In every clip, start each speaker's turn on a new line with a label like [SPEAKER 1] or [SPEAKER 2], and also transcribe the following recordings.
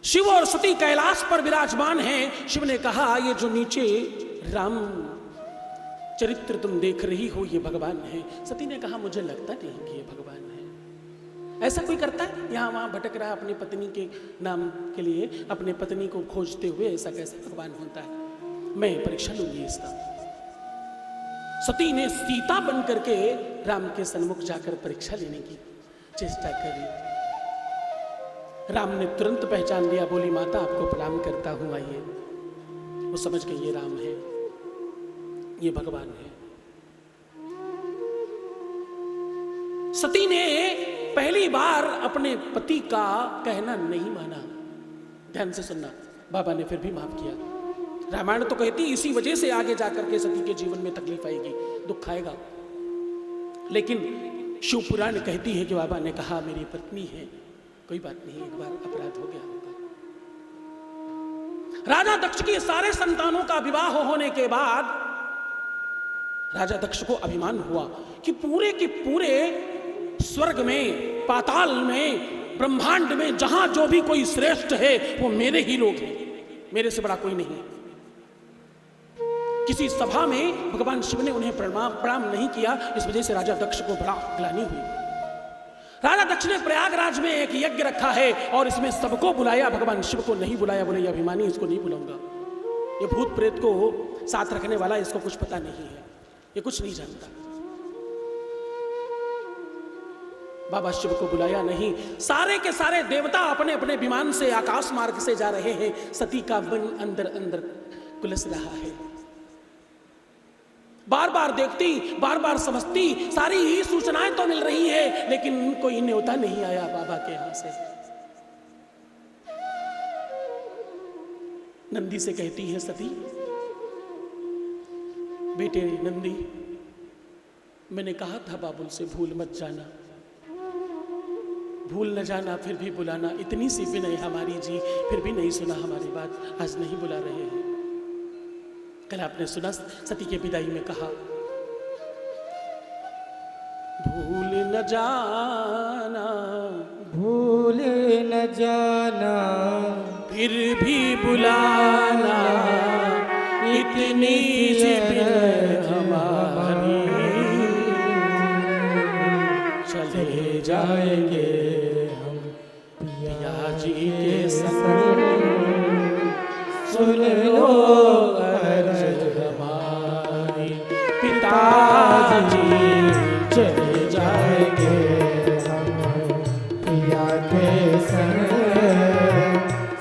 [SPEAKER 1] शिव और सती कैलाश पर विराजमान हैं। शिव ने कहा ये जो नीचे राम चरित्र तुम देख रही हो ये भगवान है। सती ने कहा मुझे लगता नहीं कि ये भगवान है। ऐसा कोई करता है यहां वहां भटक रहा अपनी पत्नी के नाम के लिए, अपने पत्नी को खोजते हुए, ऐसा कैसे भगवान होता है? मैं परीक्षा लूंगी इसका। सती ने सीता बन करके राम के सन्मुख जाकर परीक्षा लेने की चेष्टा करी। राम ने तुरंत पहचान लिया, बोली माता आपको प्रणाम करता हूं, आइए। वो समझ गई ये राम है, ये भगवान है। सती ने पहली बार अपने पति का कहना नहीं माना। ध्यान से सुनना, बाबा ने फिर भी माफ किया। रामायण तो कहती इसी वजह से आगे जाकर के सती के जीवन में तकलीफ आएगी, दुख आएगा। लेकिन शिव पुराण कहती है कि बाबा ने कहा मेरी पत्नी है, कोई बात नहीं, एक बार अपराध हो गया होगा। राजा दक्ष के सारे संतानों का विवाह होने के बाद राजा दक्ष को अभिमान हुआ कि पूरे के पूरे स्वर्ग में, पाताल में, ब्रह्मांड में जहां जो भी कोई श्रेष्ठ है वो मेरे ही लोग हैं, मेरे से बड़ा कोई नहीं। किसी सभा में भगवान शिव ने उन्हें प्रणाम नहीं किया, इस वजह से राजा दक्ष को बड़ा ग्लानि हुई। राजा दक्ष ने प्रयागराज में एक यज्ञ रखा है और इसमें सबको बुलाया, भगवान शिव को नहीं बुलाया। बोले ये अभिमानी, इसको नहीं बुलाऊंगा, ये भूत प्रेत को साथ रखने वाला, इसको कुछ पता नहीं है, ये कुछ नहीं जानता। बाबा शिव को बुलाया नहीं। सारे के सारे देवता अपने अपने विमान से आकाश मार्ग से जा रहे हैं। सती का मन अंदर अंदर कुलस रहा है। बार बार देखती, बार बार समझती, सारी ही सूचनाएं तो मिल रही है, लेकिन कोई न्योता नहीं आया बाबा के यहां से। नंदी से कहती है सती, बेटे नंदी, मैंने कहा था बाबुल से भूल मत जाना, भूल न जाना, फिर भी बुलाना। इतनी सी विनय हमारी जी, फिर भी नहीं सुना हमारी बात, आज नहीं बुला रहे हैं। कल आपने सुना सती के विदाई में कहा, भूल न जाना,
[SPEAKER 2] भूल न जाना,
[SPEAKER 1] फिर भी बुलाना, इतनी सी विनय हमारी, चले जाएंगे हम पिया जी के संग, सुन लो अर्ज हमारी, पिताजी चले जाएंगे
[SPEAKER 2] हम पिया के संग,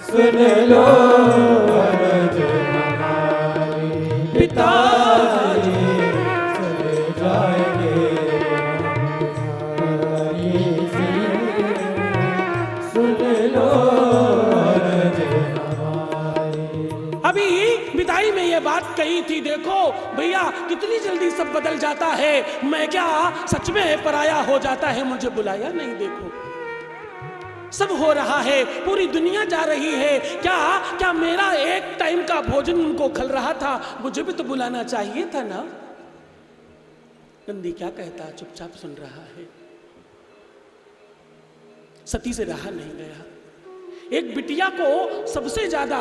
[SPEAKER 2] सुन लो अर्ज हमारी, पिताजी चले जाएंगे हमारी सी, सुन लो अर्ज हमारी।
[SPEAKER 1] अभी विदाई में ये बात कही थी, देखो भैया कितनी जल्दी सब बदल जाता है, मैं क्या सच में पराया हो जाता है, मुझे बुलाया नहीं। देखो सब हो रहा है, पूरी दुनिया जा रही है, क्या मेरा एक टाइम का भोजन उनको खल रहा था, मुझे भी तो बुलाना चाहिए था ना। नंदी क्या कहता, चुपचाप सुन रहा है। सती से रहा नहीं गया। एक बिटिया को सबसे ज्यादा,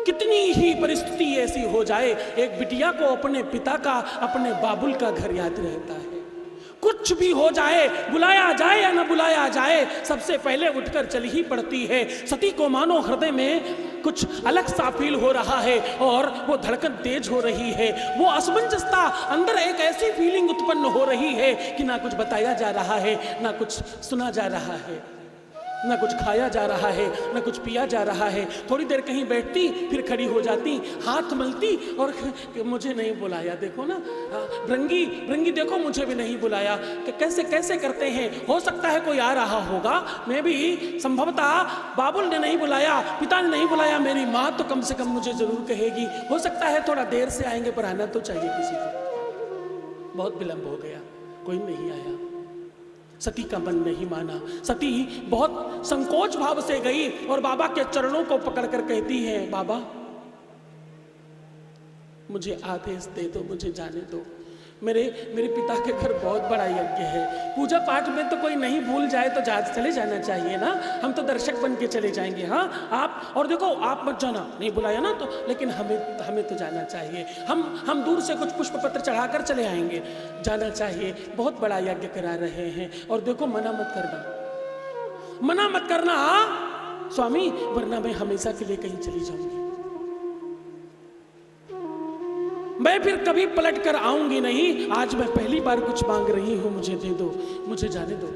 [SPEAKER 1] कितनी ही परिस्थिति ऐसी हो जाए, एक बिटिया को अपने पिता का, अपने बाबुल का घर याद रहता है। कुछ भी हो जाए, बुलाया जाए या न बुलाया जाए, सबसे पहले उठकर चली ही पड़ती है। सती को मानो हृदय में कुछ अलग सा फील हो रहा है और वो धड़कन तेज हो रही है, वो असमंजसता, अंदर एक ऐसी फीलिंग उत्पन्न हो रही है कि ना कुछ बताया जा रहा है, ना कुछ सुना जा रहा है, ना कुछ खाया जा रहा है, ना कुछ पिया जा रहा है। थोड़ी देर कहीं बैठती, फिर खड़ी हो जाती, हाथ मलती और मुझे नहीं बुलाया, देखो ना भृंगी भृंगी, देखो मुझे भी नहीं बुलाया। कि कैसे कैसे करते हैं, हो सकता है कोई आ रहा होगा, मैं भी संभवतः बाबुल ने नहीं बुलाया, पिता ने नहीं बुलाया, मेरी माँ तो कम से कम मुझे जरूर कहेगी, हो सकता है थोड़ा देर से आएंगे पर आना तो चाहिए किसी को। बहुत विलंब हो गया, कोई नहीं आया। सती का मन नहीं माना। सती बहुत संकोच भाव से गई और बाबा के चरणों को पकड़कर कहती है, बाबा मुझे आदेश दे दो, मुझे जाने दो, मेरे पिता के घर बहुत बड़ा यज्ञ है, पूजा पाठ में तो कोई नहीं भूल जाए तो चले जाना चाहिए ना, हम तो दर्शक बन के चले जाएंगे। हाँ आप, और देखो आप मत जाना, नहीं बुलाया ना तो, लेकिन हमें तो जाना चाहिए, हम दूर से कुछ पुष्प पत्र चढ़ाकर चले आएंगे, जाना चाहिए, बहुत बड़ा यज्ञ करा रहे हैं। और देखो मना मत करना स्वामी, वरना मैं हमेशा के लिए कहीं चली जाऊंगी, मैं फिर कभी पलट कर आऊंगी नहीं, आज मैं पहली बार कुछ मांग रही हूं, मुझे दे दो, मुझे जाने दो।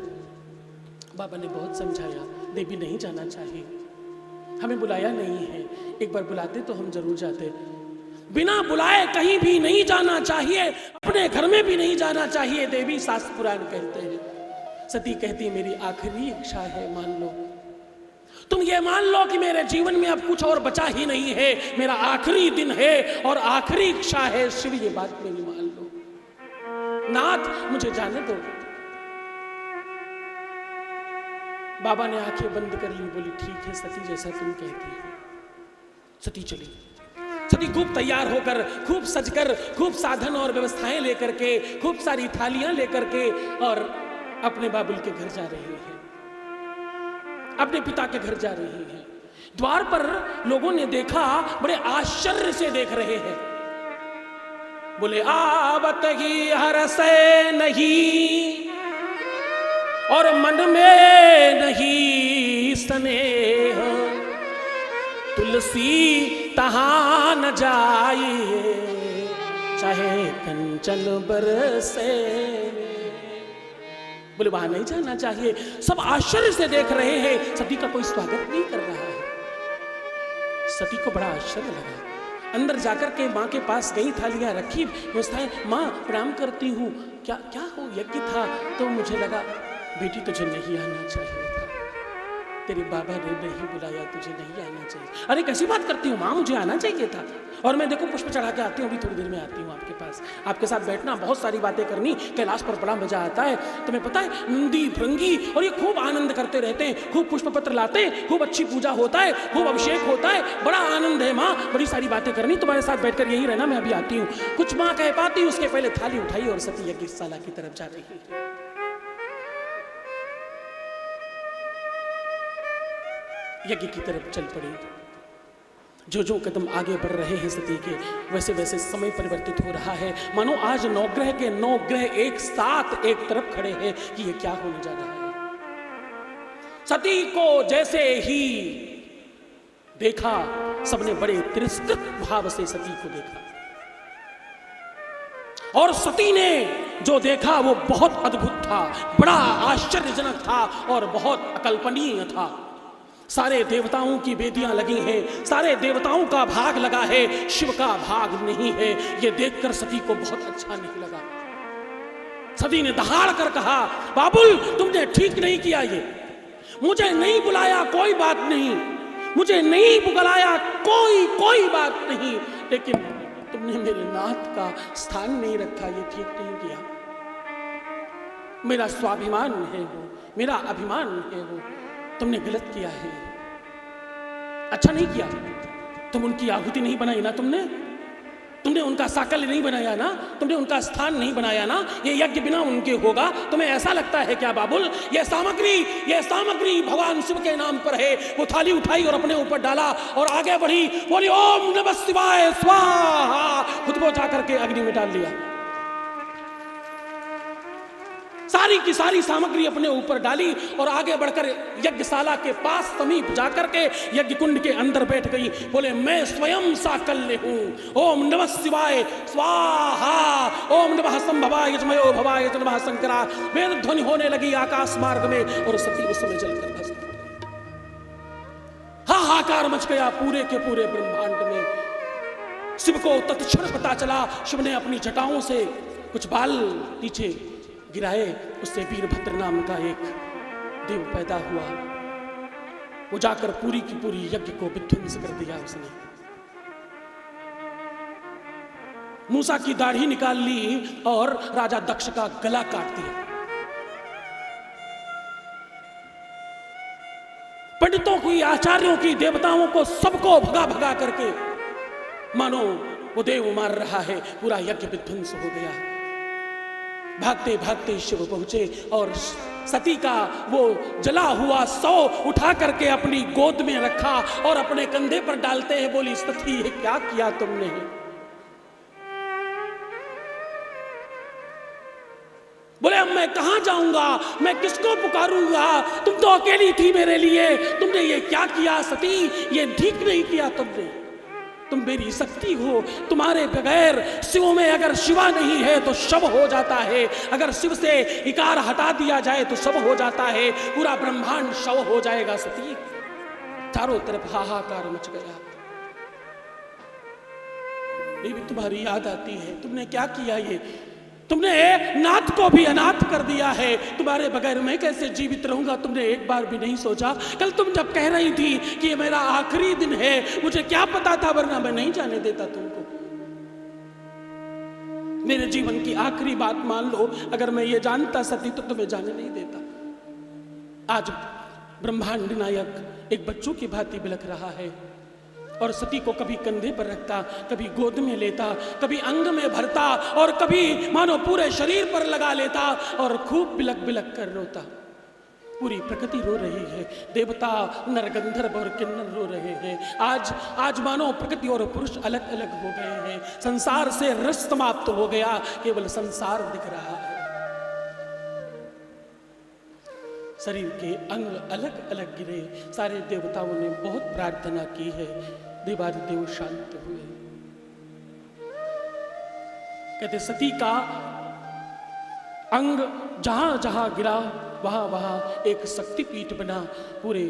[SPEAKER 1] बाबा ने बहुत समझाया, देवी नहीं जाना चाहिए, हमें बुलाया नहीं है, एक बार बुलाते तो हम जरूर जाते, बिना बुलाए कहीं भी नहीं जाना चाहिए, अपने घर में भी नहीं जाना चाहिए, देवी शास्त्र पुराण कहते हैं। सती कहती मेरी आखिरी इच्छा है, मान लो, तुम ये मान लो कि मेरे जीवन में अब कुछ और बचा ही नहीं है, मेरा आखिरी दिन है और आखिरी इच्छा है, शिव ये बात मेरी मान लो, नाथ मुझे जाने दो। बाबा ने आंखें बंद कर ली, बोली ठीक है सती, जैसा तुम कहती हो। सती चली, सती खूब तैयार होकर, खूब सजकर, खूब साधन और व्यवस्थाएं लेकर के, खूब सारी थालियां लेकर के, और अपने बाबुल के घर जा रही है, अपने पिता के घर जा रही है। द्वार पर लोगों ने देखा, बड़े आश्चर्य से देख रहे हैं, बोले आवत ही हरसे नहीं और मन में नहीं स्नेह, तुलसी तहां न जाए चाहे कंचन बरसे। बोले वहां नहीं जाना चाहिए, सब आश्चर्य से देख रहे हैं, सती का कोई स्वागत नहीं कर रहा है। सती को बड़ा आश्चर्य लगा, अंदर जाकर के माँ के पास गई, थालियां रखी, व्यवस्थाएं, माँ प्रणाम करती हूँ, क्या क्या हो, यज्ञ था तो मुझे लगा बेटी तुझे नहीं आना चाहिए था, तेरे बाबा ने नहीं बुलाया, तुझे नहीं आना चाहिए। अरे कैसी बात करती हूँ माँ, मुझे आना चाहिए था, और मैं देखो पुष्प चढ़ा के आती हूँ, अभी थोड़ी देर में आती हूँ आपके पास, आपके साथ बैठना, बहुत सारी बातें करनी, कैलाश पर बड़ा मजा आता है, तुम्हें पता है, नंदी भृंगी और ये खूब आनंद करते रहते हैं, खूब पुष्प पत्र लाते हैं, खूब अच्छी पूजा होता है, खूब अभिषेक होता है, बड़ा आनंद है माँ, बड़ी सारी बातें करनी, तुम्हारे साथ बैठकर यही रहना, मैं अभी आती हूँ। कुछ माँ कह पाती, उसके पहले थाली उठाई और सती यज्ञशाला की तरफ जा रही है। यज्ञ की तरफ चल पड़ी, जो जो कदम आगे बढ़ रहे हैं सती के, वैसे वैसे समय परिवर्तित हो रहा है, मानो आज नवग्रह के 9 ग्रह एक साथ एक तरफ खड़े हैं कि ये क्या होने जा रहा है। सती को जैसे ही देखा, सबने बड़े तिरस्कृत भाव से सती को देखा, और सती ने जो देखा वो बहुत अद्भुत था, बड़ा आश्चर्यजनक था और बहुत अकल्पनीय था। सारे देवताओं की वेदियां लगी हैं, सारे देवताओं का भाग लगा है, शिव का भाग नहीं है। यह देखकर सती को बहुत अच्छा नहीं लगा। सती ने दहाड़ कर कहा, बाबुल तुमने ठीक नहीं किया, ये मुझे नहीं बुलाया कोई बात नहीं, मुझे नहीं बुलाया कोई बात नहीं, लेकिन तुमने मेरे नाथ का स्थान नहीं रखा, ये ठीक नहीं किया। मेरा स्वाभिमान है वो, मेरा अभिमान है वो, तुमने गलत किया है, अच्छा नहीं किया। तुम उनकी आहुति नहीं बनाई ना, तुमने उनका साकल्य नहीं बनाया ना, तुमने उनका स्थान नहीं बनाया ना, ये यज्ञ बिना उनके होगा। तुम्हें ऐसा लगता है क्या बाबुल, ये सामग्री भगवान शिव के नाम पर है। वो थाली उठाई और अपने ऊपर डाला और आगे बढ़ी, बोली ओम नमः शिवाय स्वाहा, खुद को जाकर के अग्नि में डाल लिया। सारी की सारी सामग्री अपने ऊपर डाली और आगे बढ़कर यज्ञशाला के पास समीप जाकर के यज्ञ कुंड के अंदर बैठ गई। बोले मैं स्वयं साकल्य हूं, ओम नमः शिवाय स्वाहा, ओम नमः संभवाय यजमयो भवाय नमः शंकरा। वेद ध्वनि होने लगी आकाश मार्ग में और सती उस समय जलकर भस्म। हाहाकार मच गया पूरे के पूरे ब्रह्मांड में। शिव को तत्क्षण पता चला, शिव ने अपनी जटाओं से कुछ बाल नीचे गिराए, उससे वीरभद्र नाम का एक देव पैदा हुआ। वो जाकर पूरी की पूरी यज्ञ को विध्वंस कर दिया उसने। मूसा की दाढ़ी निकाल ली और राजा दक्ष का गला काट दिया। पंडितों की, आचार्यों की, देवताओं को सबको भगा भगा करके मानो वो देव मार रहा है। पूरा यज्ञ विध्वंस हो गया। भागते भागते शिव पहुंचे और सती का वो जला हुआ शव उठा करके अपनी गोद में रखा और अपने कंधे पर डालते हैं बोली, सती ये क्या किया तुमने? बोले अब मैं कहां जाऊंगा, मैं किसको पुकारूंगा? तुम तो अकेली थी मेरे लिए, तुमने ये क्या किया सती? ये ठीक नहीं किया तुमने। तुम मेरी शक्ति हो, तुम्हारे बगैर शिव में अगर शिवा नहीं है तो शव हो जाता है, अगर शिव से इकार हटा दिया जाए तो शव हो जाता है, पूरा ब्रह्मांड शव हो जाएगा सती। चारों तरफ हाहाकार मच गया। ये भी तुम्हारी याद आती है, तुमने क्या किया? ये तुमने नाथ को भी अनाथ कर दिया है, तुम्हारे बगैर मैं कैसे जीवित रहूंगा? तुमने एक बार भी नहीं सोचा? कल तुम जब कह रही थी कि ये मेरा आखिरी दिन है, मुझे क्या पता था, वरना मैं नहीं जाने देता तुमको। मेरे जीवन की आखिरी बात मान लो, अगर मैं ये जानता सती तो तुम्हें जाने नहीं देता। आज ब्रह्मांड नायक एक बच्चों की भांति बिलख रहा है और सती को कभी कंधे पर रखता, कभी गोद में लेता, कभी अंग में भरता और कभी मानो पूरे शरीर पर लगा लेता और खूब बिलख बिलख कर रोता। पूरी प्रकृति रो रही है, देवता, नरगंधर्व और किन्नर रो रहे हैं। आज मानो प्रकृति और पुरुष अलग अलग हो गए हैं, संसार से रस समाप्त हो गया, केवल संसार दिख रहा है। शरीर के अंग अलग अलग गिरे, सारे देवताओं ने बहुत प्रार्थना की है, देवादिदेव शांत हुए। कहते सती का अंग जहां जहां गिरा वहां वहां एक शक्तिपीठ बना। पूरे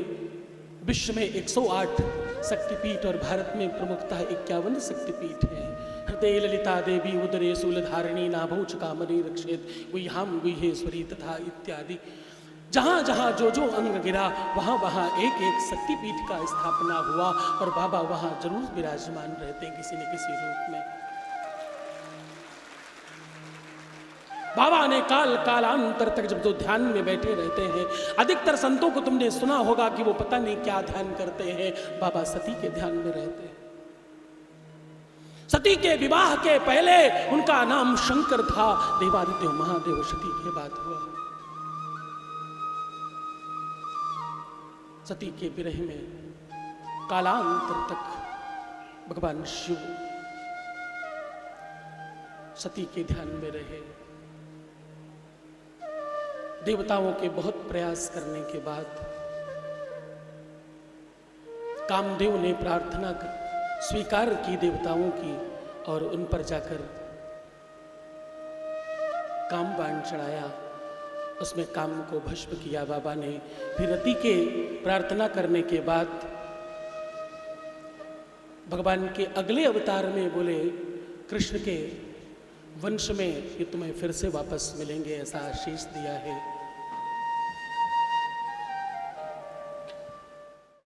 [SPEAKER 1] विश्व में 108 शक्तिपीठ और भारत में प्रमुखतः 51 शक्तिपीठ है। हृदय ललिता देवी उदरे शूलधारिणी नाभौच कामनी रक्षेत गुह्याम गुह्येश्वरी तथा इत्यादि। जहां जहां जो जो अंग गिरा वहां वहां एक एक शक्तिपीठ का स्थापना हुआ और बाबा वहां जरूर विराजमान रहते किसी न किसी रूप में। बाबा ने कालांतर तक जब तो ध्यान में बैठे रहते हैं, अधिकतर संतों को तुमने सुना होगा कि वो पता नहीं क्या ध्यान करते हैं, बाबा सती के ध्यान में रहते हैं। सती के विवाह के पहले उनका नाम शंकर था, देवादिदेव महादेव सती के बाद हुआ। सती के विरह में कालांतर तक भगवान शिव सती के ध्यान में रहे। देवताओं के बहुत प्रयास करने के बाद कामदेव ने प्रार्थना स्वीकार की देवताओं की और उन पर जाकर कामबाण चढ़ाया, उसमें काम को भस्म किया बाबा ने। फिर रति के प्रार्थना करने के बाद भगवान के अगले अवतार में बोले, कृष्ण के वंश में ये तुम्हें फिर से वापस मिलेंगे, ऐसा आशीष दिया है।